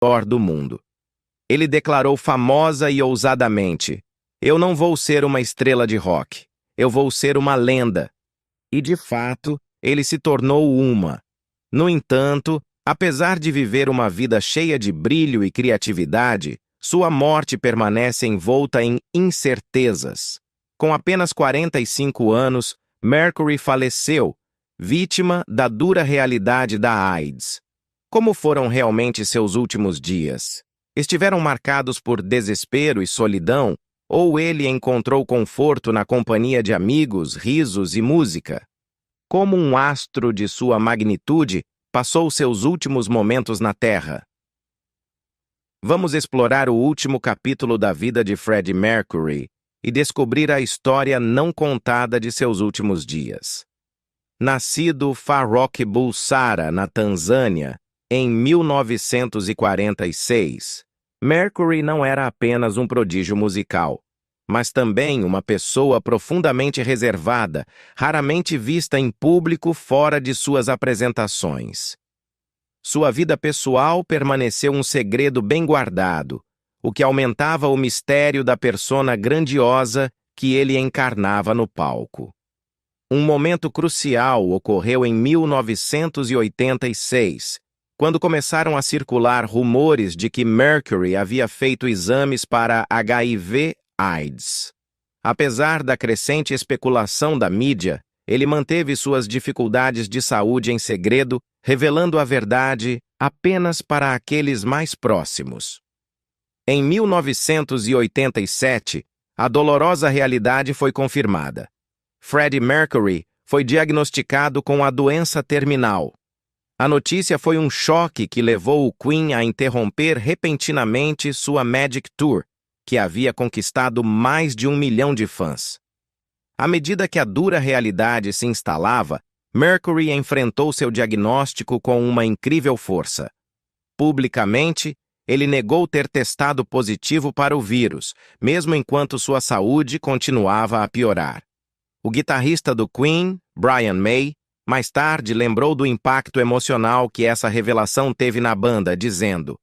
maior do mundo. Ele declarou famosa e ousadamente: "Eu não vou ser uma estrela de rock, eu vou ser uma lenda." E, de fato, ele se tornou uma. No entanto, apesar de viver uma vida cheia de brilho e criatividade, sua morte permanece envolta em incertezas. Com apenas 45 anos, Mercury faleceu, vítima da dura realidade da AIDS. Como foram realmente seus últimos dias? Estiveram marcados por desespero e solidão, ou ele encontrou conforto na companhia de amigos, risos e música? Como um astro de sua magnitude, passou seus últimos momentos na Terra? Vamos explorar o último capítulo da vida de Freddie Mercury e descobrir a história não contada de seus últimos dias. Nascido Farouk Bulsara, na Tanzânia, em 1946, Mercury não era apenas um prodígio musical, mas também uma pessoa profundamente reservada, raramente vista em público fora de suas apresentações. Sua vida pessoal permaneceu um segredo bem guardado, o que aumentava o mistério da persona grandiosa que ele encarnava no palco. Um momento crucial ocorreu em 1986, quando começaram a circular rumores de que Mercury havia feito exames para HIV/AIDS. Apesar da crescente especulação da mídia, ele manteve suas dificuldades de saúde em segredo, revelando a verdade apenas para aqueles mais próximos. Em 1987, a dolorosa realidade foi confirmada. Freddie Mercury foi diagnosticado com a doença terminal. A notícia foi um choque que levou o Queen a interromper repentinamente sua Magic Tour, que havia conquistado mais de 1 milhão de fãs. À medida que a dura realidade se instalava, Mercury enfrentou seu diagnóstico com uma incrível força. Publicamente, ele negou ter testado positivo para o vírus, mesmo enquanto sua saúde continuava a piorar. O guitarrista do Queen, Brian May, mais tarde lembrou do impacto emocional que essa revelação teve na banda, dizendo: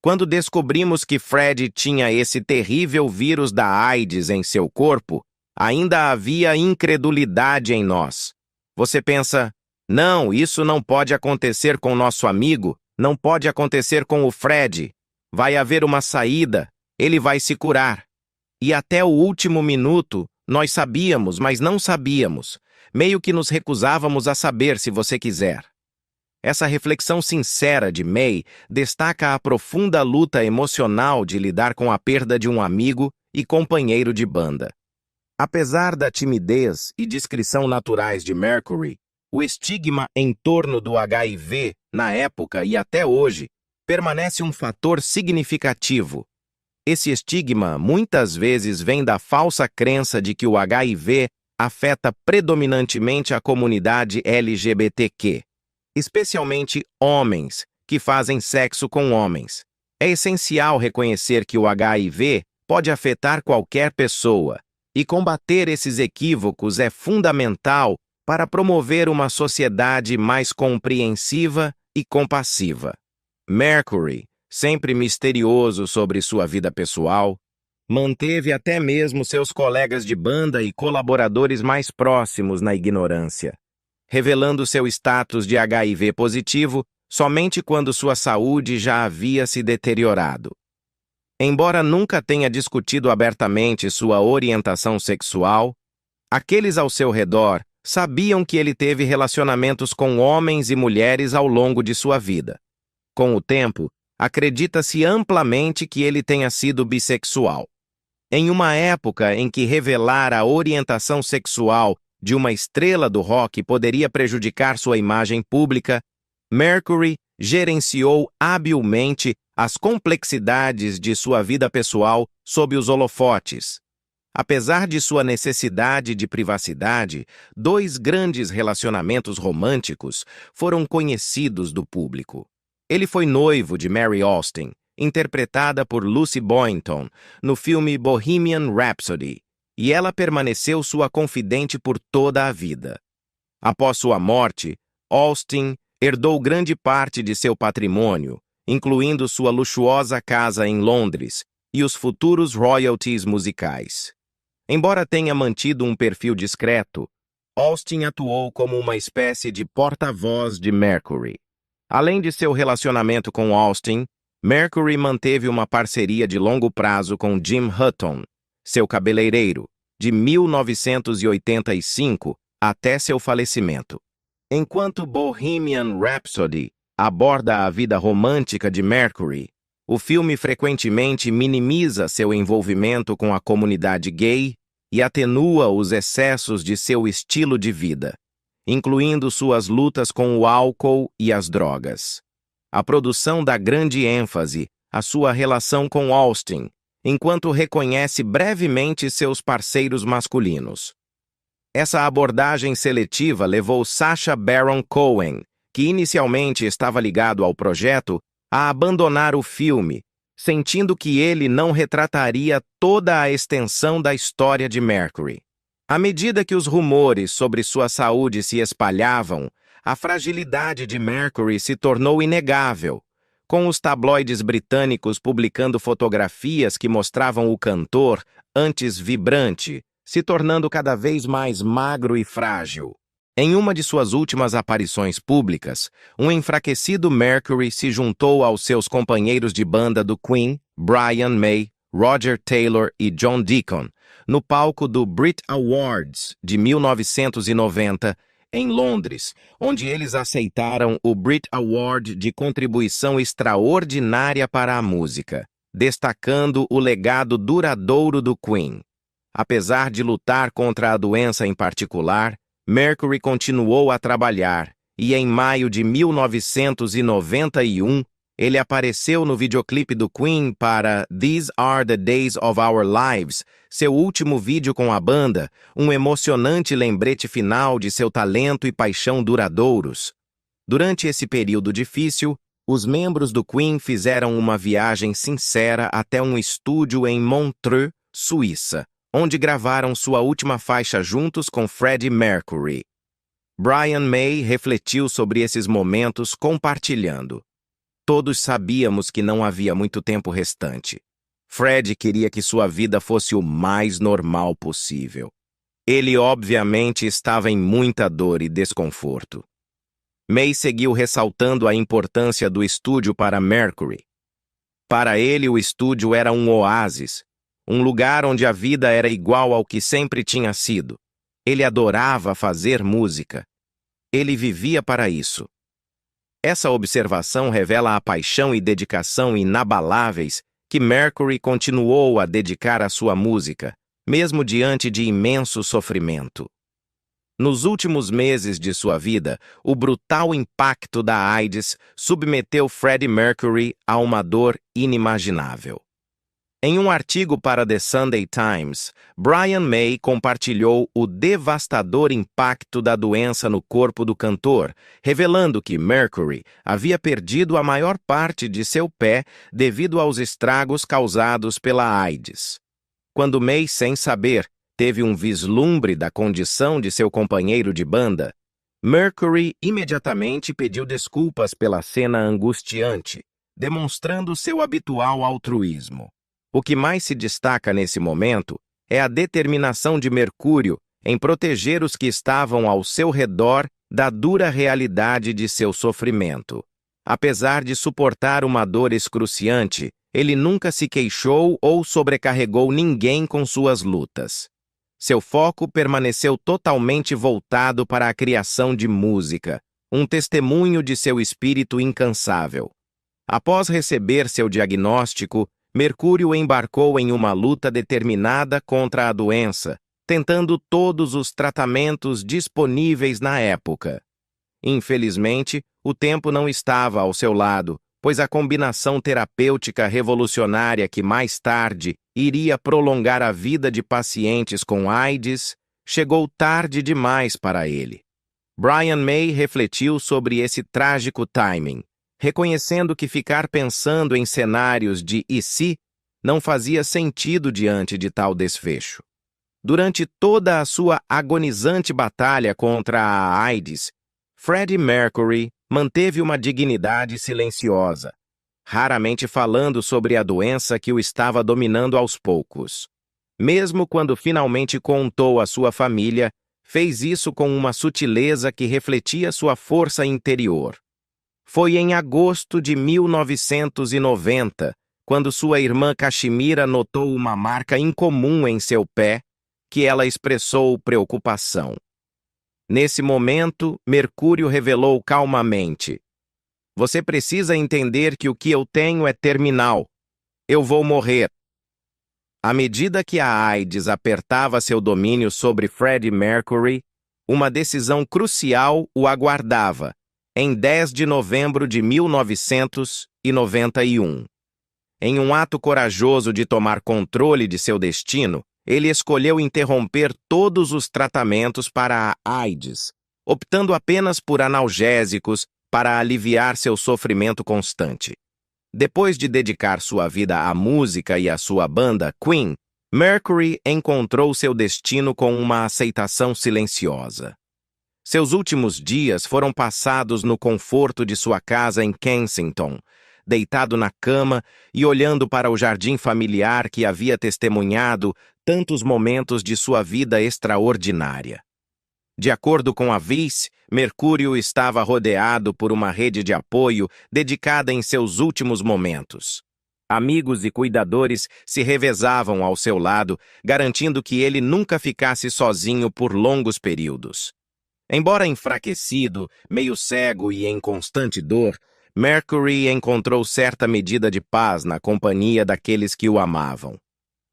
"Quando descobrimos que Freddie tinha esse terrível vírus da AIDS em seu corpo, ainda havia incredulidade em nós. Você pensa, não, isso não pode acontecer com nosso amigo, não pode acontecer com o Freddie. Vai haver uma saída, ele vai se curar." E até o último minuto, nós sabíamos, mas não sabíamos. Meio que nos recusávamos a saber, se você quiser. Essa reflexão sincera de May destaca a profunda luta emocional de lidar com a perda de um amigo e companheiro de banda. Apesar da timidez e discrição naturais de Mercury, o estigma em torno do HIV, na época e até hoje, permanece um fator significativo. Esse estigma muitas vezes vem da falsa crença de que o HIV afeta predominantemente a comunidade LGBTQ, especialmente homens que fazem sexo com homens. É essencial reconhecer que o HIV pode afetar qualquer pessoa, e combater esses equívocos é fundamental para promover uma sociedade mais compreensiva e compassiva. Mercury, sempre misterioso sobre sua vida pessoal, manteve até mesmo seus colegas de banda e colaboradores mais próximos na ignorância, revelando seu status de HIV positivo somente quando sua saúde já havia se deteriorado. Embora nunca tenha discutido abertamente sua orientação sexual, aqueles ao seu redor sabiam que ele teve relacionamentos com homens e mulheres ao longo de sua vida. Com o tempo, acredita-se amplamente que ele tenha sido bissexual. Em uma época em que revelar a orientação sexual de uma estrela do rock poderia prejudicar sua imagem pública, Mercury gerenciou habilmente as complexidades de sua vida pessoal sob os holofotes. Apesar de sua necessidade de privacidade, 2 grandes relacionamentos românticos foram conhecidos do público. Ele foi noivo de Mary Austin, interpretada por Lucy Boynton, no filme Bohemian Rhapsody, e ela permaneceu sua confidente por toda a vida. Após sua morte, Austin herdou grande parte de seu patrimônio, incluindo sua luxuosa casa em Londres e os futuros royalties musicais. Embora tenha mantido um perfil discreto, Austin atuou como uma espécie de porta-voz de Mercury. Além de seu relacionamento com Austin, Mercury manteve uma parceria de longo prazo com Jim Hutton, seu cabeleireiro, de 1985 até seu falecimento. Enquanto Bohemian Rhapsody aborda a vida romântica de Mercury, o filme frequentemente minimiza seu envolvimento com a comunidade gay e atenua os excessos de seu estilo de vida, incluindo suas lutas com o álcool e as drogas. A produção dá grande ênfase à sua relação com Austin, enquanto reconhece brevemente seus parceiros masculinos. Essa abordagem seletiva levou Sacha Baron Cohen, que inicialmente estava ligado ao projeto, a abandonar o filme, sentindo que ele não retrataria toda a extensão da história de Mercury. À medida que os rumores sobre sua saúde se espalhavam, a fragilidade de Mercury se tornou inegável, com os tabloides britânicos publicando fotografias que mostravam o cantor, antes vibrante, se tornando cada vez mais magro e frágil. Em uma de suas últimas aparições públicas, um enfraquecido Mercury se juntou aos seus companheiros de banda do Queen, Brian May, Roger Taylor e John Deacon, no palco do Brit Awards de 1990, em Londres, onde eles aceitaram o Brit Award de contribuição extraordinária para a música, destacando o legado duradouro do Queen. Apesar de lutar contra a doença em particular, Mercury continuou a trabalhar e, em maio de 1991, ele apareceu no videoclipe do Queen para These Are the Days of Our Lives, seu último vídeo com a banda, um emocionante lembrete final de seu talento e paixão duradouros. Durante esse período difícil, os membros do Queen fizeram uma viagem sincera até um estúdio em Montreux, Suíça, onde gravaram sua última faixa juntos com Freddie Mercury. Brian May refletiu sobre esses momentos compartilhando. Todos sabíamos que não havia muito tempo restante. Fred queria que sua vida fosse o mais normal possível. Ele obviamente estava em muita dor e desconforto. May seguiu ressaltando a importância do estúdio para Mercury. Para ele, o estúdio era um oásis, um lugar onde a vida era igual ao que sempre tinha sido. Ele adorava fazer música. Ele vivia para isso. Essa observação revela a paixão e dedicação inabaláveis que Mercury continuou a dedicar à sua música, mesmo diante de imenso sofrimento. Nos últimos meses de sua vida, o brutal impacto da AIDS submeteu Freddie Mercury a uma dor inimaginável. Em um artigo para The Sunday Times, Brian May compartilhou o devastador impacto da doença no corpo do cantor, revelando que Mercury havia perdido a maior parte de seu pé devido aos estragos causados pela AIDS. Quando May, sem saber, teve um vislumbre da condição de seu companheiro de banda, Mercury imediatamente pediu desculpas pela cena angustiante, demonstrando seu habitual altruísmo. O que mais se destaca nesse momento é a determinação de Mercúrio em proteger os que estavam ao seu redor da dura realidade de seu sofrimento. Apesar de suportar uma dor excruciante, ele nunca se queixou ou sobrecarregou ninguém com suas lutas. Seu foco permaneceu totalmente voltado para a criação de música, um testemunho de seu espírito incansável. Após receber seu diagnóstico, Mercúrio embarcou em uma luta determinada contra a doença, tentando todos os tratamentos disponíveis na época. Infelizmente, o tempo não estava ao seu lado, pois a combinação terapêutica revolucionária que mais tarde iria prolongar a vida de pacientes com AIDS chegou tarde demais para ele. Brian May refletiu sobre esse trágico timing, reconhecendo que ficar pensando em cenários de e se não fazia sentido diante de tal desfecho. Durante toda a sua agonizante batalha contra a AIDS, Freddie Mercury manteve uma dignidade silenciosa, raramente falando sobre a doença que o estava dominando aos poucos. Mesmo quando finalmente contou à sua família, fez isso com uma sutileza que refletia sua força interior. Foi em agosto de 1990, quando sua irmã Kashmira notou uma marca incomum em seu pé, que ela expressou preocupação. Nesse momento, Mercúrio revelou calmamente: "Você precisa entender que o que eu tenho é terminal. Eu vou morrer." À medida que a AIDS apertava seu domínio sobre Freddie Mercury, uma decisão crucial o aguardava, em 10 de novembro de 1991. Em um ato corajoso de tomar controle de seu destino, ele escolheu interromper todos os tratamentos para a AIDS, optando apenas por analgésicos para aliviar seu sofrimento constante. Depois de dedicar sua vida à música e à sua banda, Queen, Mercury encontrou seu destino com uma aceitação silenciosa. Seus últimos dias foram passados no conforto de sua casa em Kensington, deitado na cama e olhando para o jardim familiar que havia testemunhado tantos momentos de sua vida extraordinária. De acordo com a Vice, Mercúrio estava rodeado por uma rede de apoio dedicada em seus últimos momentos. Amigos e cuidadores se revezavam ao seu lado, garantindo que ele nunca ficasse sozinho por longos períodos. Embora enfraquecido, meio cego e em constante dor, Mercury encontrou certa medida de paz na companhia daqueles que o amavam.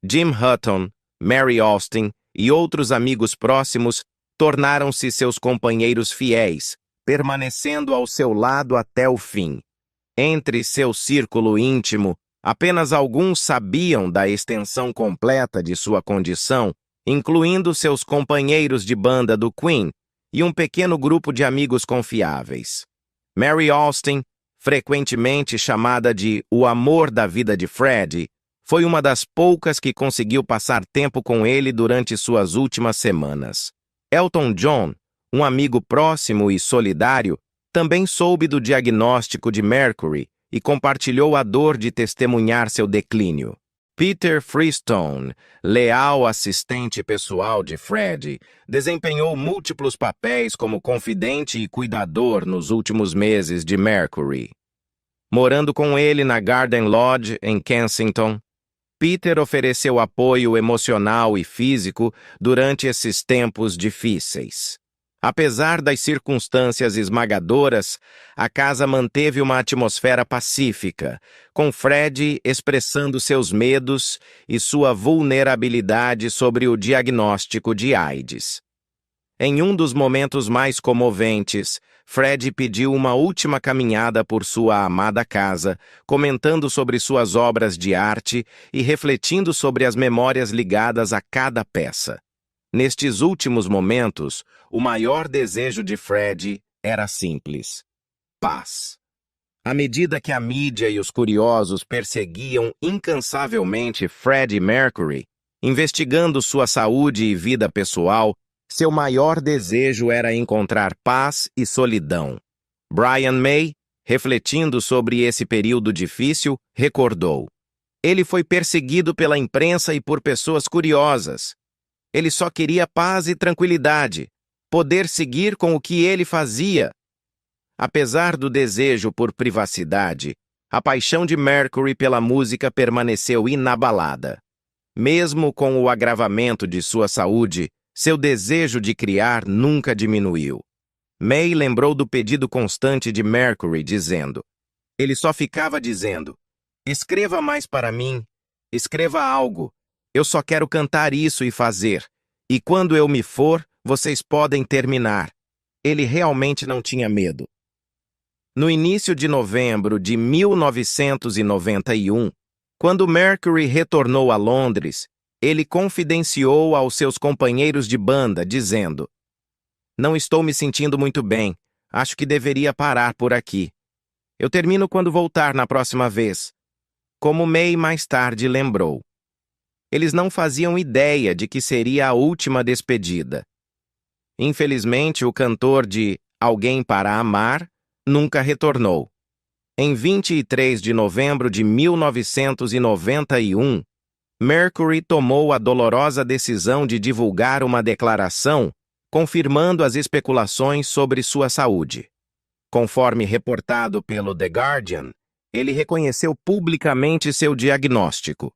Jim Hutton, Mary Austin e outros amigos próximos tornaram-se seus companheiros fiéis, permanecendo ao seu lado até o fim. Entre seu círculo íntimo, apenas alguns sabiam da extensão completa de sua condição, incluindo seus companheiros de banda do Queen e um pequeno grupo de amigos confiáveis. Mary Austin, frequentemente chamada de o amor da vida de Freddie, foi uma das poucas que conseguiu passar tempo com ele durante suas últimas semanas. Elton John, um amigo próximo e solidário, também soube do diagnóstico de Mercury e compartilhou a dor de testemunhar seu declínio. Peter Freestone, leal assistente pessoal de Freddie, desempenhou múltiplos papéis como confidente e cuidador nos últimos meses de Mercury. Morando com ele na Garden Lodge, em Kensington, Peter ofereceu apoio emocional e físico durante esses tempos difíceis. Apesar das circunstâncias esmagadoras, a casa manteve uma atmosfera pacífica, com Freddie expressando seus medos e sua vulnerabilidade sobre o diagnóstico de AIDS. Em um dos momentos mais comoventes, Freddie pediu uma última caminhada por sua amada casa, comentando sobre suas obras de arte e refletindo sobre as memórias ligadas a cada peça. Nestes últimos momentos, o maior desejo de Freddie era simples: paz. À medida que a mídia e os curiosos perseguiam incansavelmente Freddie Mercury, investigando sua saúde e vida pessoal, seu maior desejo era encontrar paz e solidão. Brian May, refletindo sobre esse período difícil, recordou: "Ele foi perseguido pela imprensa e por pessoas curiosas. Ele só queria paz e tranquilidade, poder seguir com o que ele fazia." Apesar do desejo por privacidade, a paixão de Mercury pela música permaneceu inabalada. Mesmo com o agravamento de sua saúde, seu desejo de criar nunca diminuiu. May lembrou do pedido constante de Mercury, dizendo: "Ele só ficava dizendo: escreva mais para mim, escreva algo. Eu só quero cantar isso e fazer. E quando eu me for, vocês podem terminar." Ele realmente não tinha medo. No início de novembro de 1991, quando Mercury retornou a Londres, ele confidenciou aos seus companheiros de banda, dizendo: "Não estou me sentindo muito bem. Acho que deveria parar por aqui. Eu termino quando voltar na próxima vez." Como May mais tarde lembrou. Eles não faziam ideia de que seria a última despedida. Infelizmente, o cantor de Alguém para Amar nunca retornou. Em 23 de novembro de 1991, Mercury tomou a dolorosa decisão de divulgar uma declaração confirmando as especulações sobre sua saúde. Conforme reportado pelo The Guardian, ele reconheceu publicamente seu diagnóstico.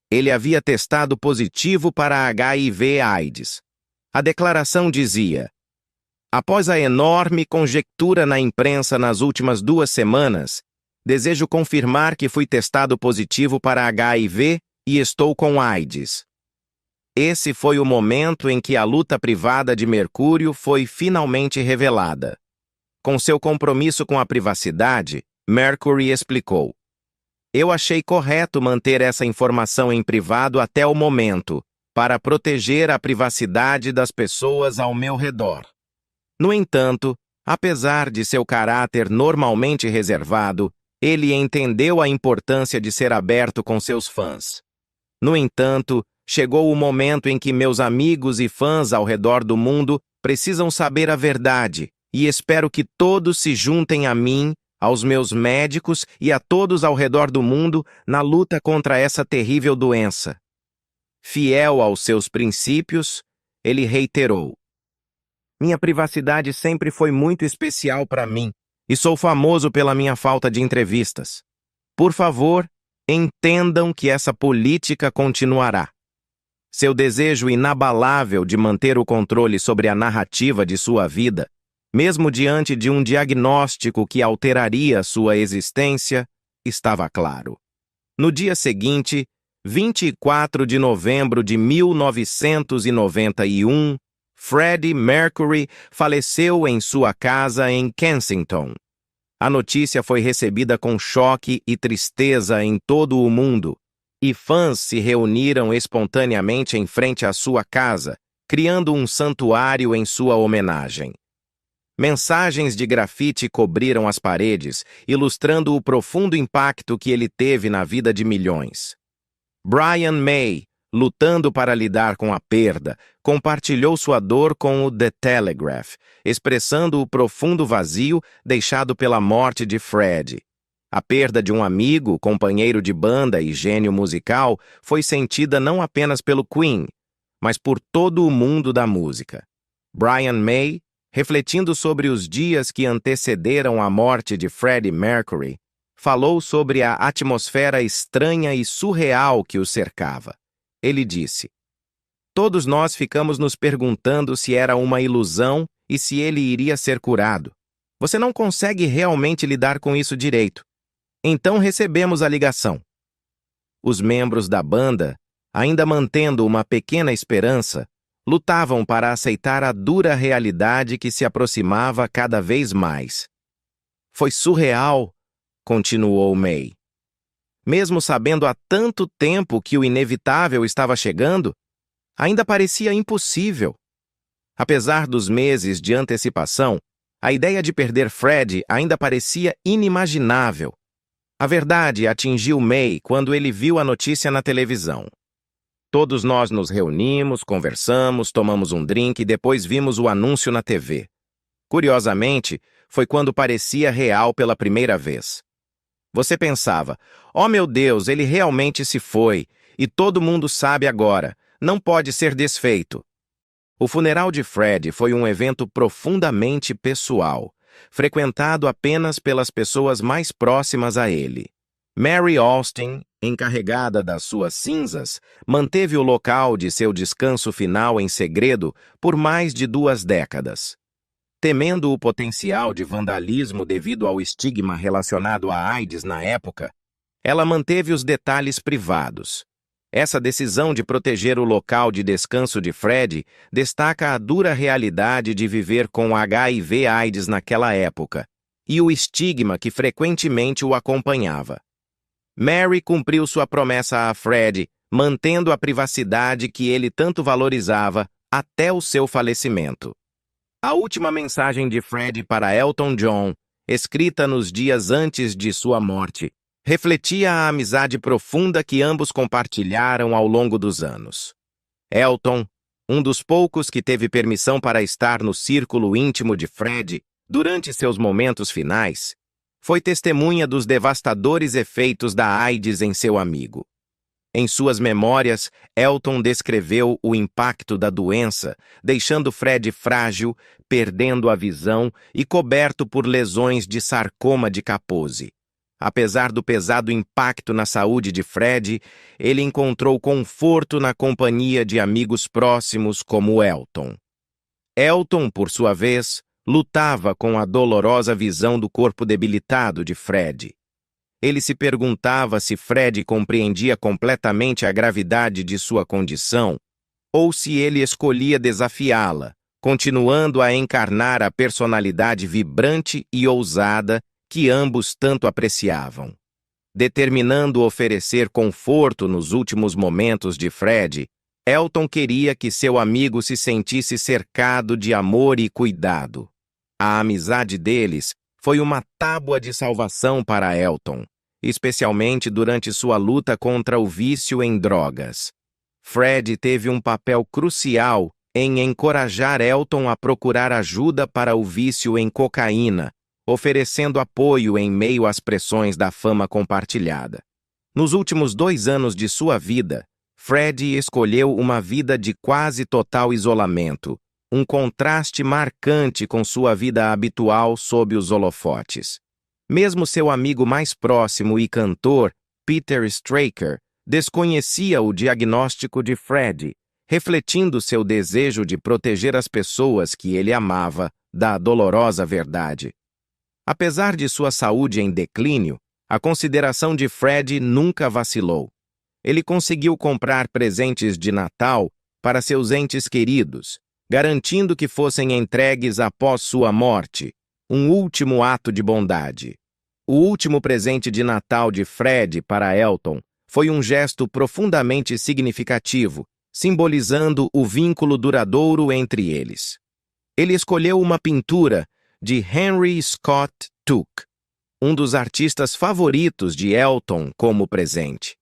Ele havia testado positivo para HIV/AIDS. A declaração dizia: após a enorme conjectura na imprensa nas últimas 2 semanas, desejo confirmar que fui testado positivo para HIV e estou com AIDS. Esse foi o momento em que a luta privada de Mercúrio foi finalmente revelada. Com seu compromisso com a privacidade, Mercury explicou: eu achei correto manter essa informação em privado até o momento, para proteger a privacidade das pessoas ao meu redor. No entanto, apesar de seu caráter normalmente reservado, ele entendeu a importância de ser aberto com seus fãs. No entanto, chegou o momento em que meus amigos e fãs ao redor do mundo precisam saber a verdade, e espero que todos se juntem a mim, aos meus médicos e a todos ao redor do mundo na luta contra essa terrível doença. Fiel aos seus princípios, ele reiterou: minha privacidade sempre foi muito especial para mim e sou famoso pela minha falta de entrevistas. Por favor, entendam que essa política continuará. Seu desejo inabalável de manter o controle sobre a narrativa de sua vida, mesmo diante de um diagnóstico que alteraria sua existência, estava claro. No dia seguinte, 24 de novembro de 1991, Freddie Mercury faleceu em sua casa em Kensington. A notícia foi recebida com choque e tristeza em todo o mundo, e fãs se reuniram espontaneamente em frente à sua casa, criando um santuário em sua homenagem. Mensagens de grafite cobriram as paredes, ilustrando o profundo impacto que ele teve na vida de milhões. Brian May, lutando para lidar com a perda, compartilhou sua dor com o The Telegraph, expressando o profundo vazio deixado pela morte de Freddie. A perda de um amigo, companheiro de banda e gênio musical foi sentida não apenas pelo Queen, mas por todo o mundo da música. Brian May, refletindo sobre os dias que antecederam a morte de Freddie Mercury, falou sobre a atmosfera estranha e surreal que o cercava. Ele disse: todos nós ficamos nos perguntando se era uma ilusão e se ele iria ser curado. Você não consegue realmente lidar com isso direito. Então recebemos a ligação. Os membros da banda, ainda mantendo uma pequena esperança, lutavam para aceitar a dura realidade que se aproximava cada vez mais. Foi surreal, continuou May. Mesmo sabendo há tanto tempo que o inevitável estava chegando, ainda parecia impossível. Apesar dos meses de antecipação, a ideia de perder Freddie ainda parecia inimaginável. A verdade atingiu May quando ele viu a notícia na televisão. Todos nós nos reunimos, conversamos, tomamos um drink e depois vimos o anúncio na TV. Curiosamente, foi quando parecia real pela primeira vez. Você pensava: oh meu Deus, ele realmente se foi, e todo mundo sabe agora, não pode ser desfeito. O funeral de Freddie foi um evento profundamente pessoal, frequentado apenas pelas pessoas mais próximas a ele. Mary Austin, encarregada das suas cinzas, manteve o local de seu descanso final em segredo por mais de 2 décadas. Temendo o potencial de vandalismo devido ao estigma relacionado à AIDS na época, ela manteve os detalhes privados. Essa decisão de proteger o local de descanso de Freddie destaca a dura realidade de viver com HIV/AIDS naquela época e o estigma que frequentemente o acompanhava. Mary cumpriu sua promessa a Freddie, mantendo a privacidade que ele tanto valorizava até o seu falecimento. A última mensagem de Freddie para Elton John, escrita nos dias antes de sua morte, refletia a amizade profunda que ambos compartilharam ao longo dos anos. Elton, um dos poucos que teve permissão para estar no círculo íntimo de Freddie durante seus momentos finais, Foi testemunha dos devastadores efeitos da AIDS em seu amigo. Em suas memórias, Elton descreveu o impacto da doença, deixando Fred frágil, perdendo a visão e coberto por lesões de sarcoma de Kaposi. Apesar do pesado impacto na saúde de Fred, ele encontrou conforto na companhia de amigos próximos como Elton. Elton, por sua vez, lutava com a dolorosa visão do corpo debilitado de Fred. Ele se perguntava se Fred compreendia completamente a gravidade de sua condição ou se ele escolhia desafiá-la, continuando a encarnar a personalidade vibrante e ousada que ambos tanto apreciavam. Determinando oferecer conforto nos últimos momentos de Fred, Elton queria que seu amigo se sentisse cercado de amor e cuidado. A amizade deles foi uma tábua de salvação para Elton, especialmente durante sua luta contra o vício em drogas. Fred teve um papel crucial em encorajar Elton a procurar ajuda para o vício em cocaína, oferecendo apoio em meio às pressões da fama compartilhada. Nos últimos 2 anos de sua vida, Fred escolheu uma vida de quase total isolamento, um contraste marcante com sua vida habitual sob os holofotes. Mesmo seu amigo mais próximo e cantor, Peter Straker, desconhecia o diagnóstico de Fred, refletindo seu desejo de proteger as pessoas que ele amava da dolorosa verdade. Apesar de sua saúde em declínio, a consideração de Fred nunca vacilou. Ele conseguiu comprar presentes de Natal para seus entes queridos, garantindo que fossem entregues após sua morte, um último ato de bondade. O último presente de Natal de Fred para Elton foi um gesto profundamente significativo, simbolizando o vínculo duradouro entre eles. Ele escolheu uma pintura de Henry Scott Tuck, um dos artistas favoritos de Elton, como presente.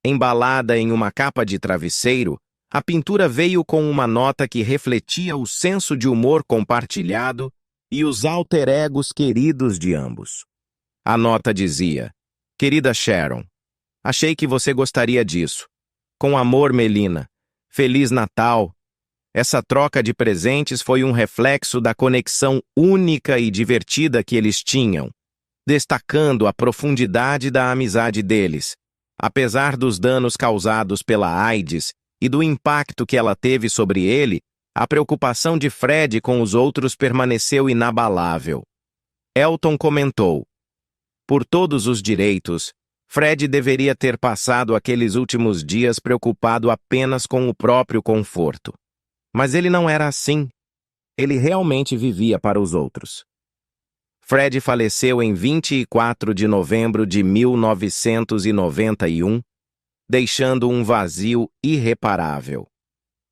Embalada em uma capa de travesseiro, a pintura veio com uma nota que refletia o senso de humor compartilhado e os alter egos queridos de ambos. A nota dizia: "Querida Sharon, achei que você gostaria disso. Com amor, Melina. Feliz Natal." Essa troca de presentes foi um reflexo da conexão única e divertida que eles tinham, destacando a profundidade da amizade deles, apesar dos danos causados pela AIDS e do impacto que ela teve sobre ele. A preocupação de Fred com os outros permaneceu inabalável. Elton comentou: "Por todos os direitos, Fred deveria ter passado aqueles últimos dias preocupado apenas com o próprio conforto. Mas ele não era assim. Ele realmente vivia para os outros." Fred faleceu em 24 de novembro de 1991, deixando um vazio irreparável.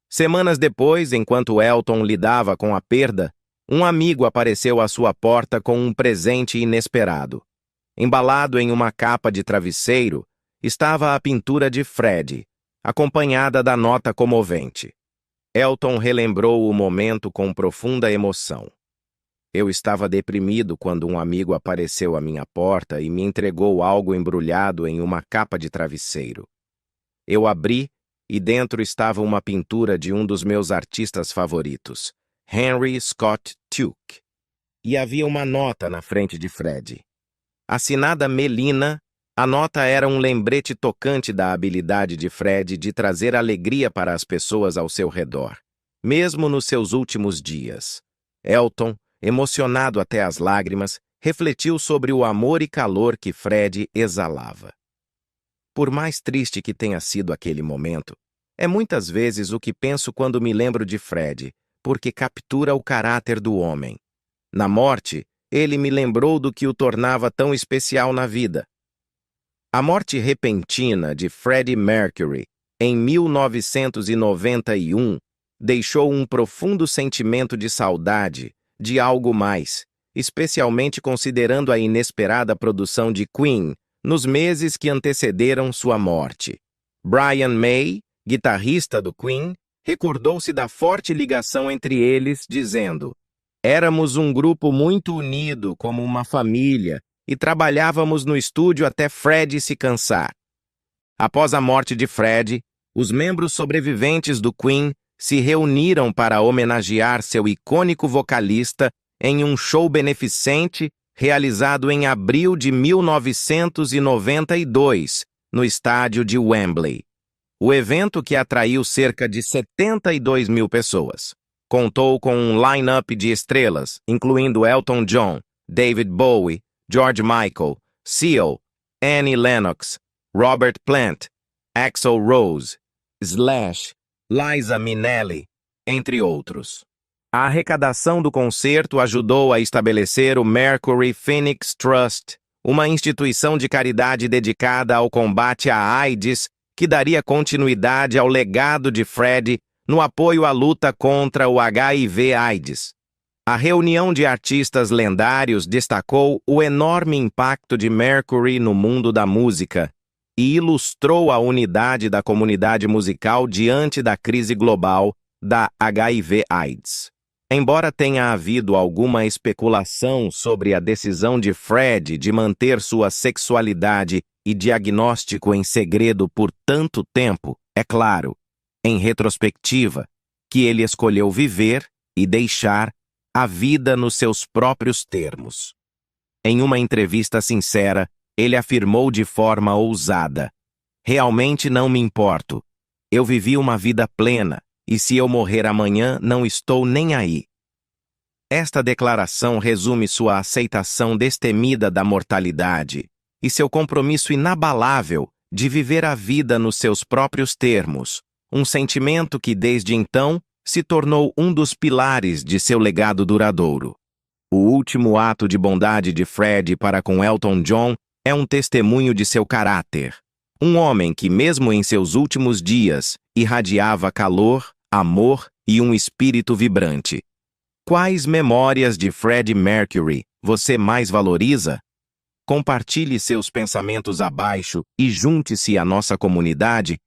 Semanas depois, enquanto Elton lidava com a perda, um amigo apareceu à sua porta com um presente inesperado. Embalado em uma capa de travesseiro, estava a pintura de Fred, acompanhada da nota comovente. Elton relembrou o momento com profunda emoção. "Eu estava deprimido quando um amigo apareceu à minha porta e me entregou algo embrulhado em uma capa de travesseiro. Eu abri e dentro estava uma pintura de um dos meus artistas favoritos, Henry Scott Tuck. E havia uma nota na frente de Fred. Assinada Melina, a nota era um lembrete tocante da habilidade de Fred de trazer alegria para as pessoas ao seu redor, mesmo nos seus últimos dias. Elton, emocionado até as lágrimas, refletiu sobre o amor e calor que Fred exalava. Por mais triste que tenha sido aquele momento, é muitas vezes o que penso quando me lembro de Fred, porque captura o caráter do homem. Na morte, ele me lembrou do que o tornava tão especial na vida. A morte repentina de Freddie Mercury, em 1991, deixou um profundo sentimento de saudade, de algo mais, especialmente considerando a inesperada produção de Queen nos meses que antecederam sua morte. Brian May, guitarrista do Queen, recordou-se da forte ligação entre eles, dizendo: "Éramos um grupo muito unido, como uma família, e trabalhávamos no estúdio até Freddie se cansar. Após a morte de Freddie, os membros sobreviventes do Queen se reuniram para homenagear seu icônico vocalista em um show beneficente realizado em abril de 1992, no estádio de Wembley. O evento, que atraiu cerca de 72 mil pessoas, contou com um line-up de estrelas, incluindo Elton John, David Bowie, George Michael, Seal, Annie Lennox, Robert Plant, Axl Rose, Slash, Liza Minnelli, entre outros. A arrecadação do concerto ajudou a estabelecer o Mercury Phoenix Trust, uma instituição de caridade dedicada ao combate à AIDS, que daria continuidade ao legado de Freddie no apoio à luta contra o HIV/AIDS. A reunião de artistas lendários destacou o enorme impacto de Mercury no mundo da música e ilustrou a unidade da comunidade musical diante da crise global da HIV/AIDS. Embora tenha havido alguma especulação sobre a decisão de Freddie de manter sua sexualidade e diagnóstico em segredo por tanto tempo, é claro, em retrospectiva, que ele escolheu viver e deixar a vida nos seus próprios termos. Em uma entrevista sincera, ele afirmou de forma ousada: "Realmente não me importo. Eu vivi uma vida plena, e se eu morrer amanhã, não estou nem aí." Esta declaração resume sua aceitação destemida da mortalidade e seu compromisso inabalável de viver a vida nos seus próprios termos, um sentimento que, desde então, se tornou um dos pilares de seu legado duradouro. O último ato de bondade de Freddie para com Elton John é um testemunho de seu caráter. Um homem que, mesmo em seus últimos dias, irradiava calor, amor e um espírito vibrante. Quais memórias de Freddie Mercury você mais valoriza? Compartilhe seus pensamentos abaixo e junte-se à nossa comunidade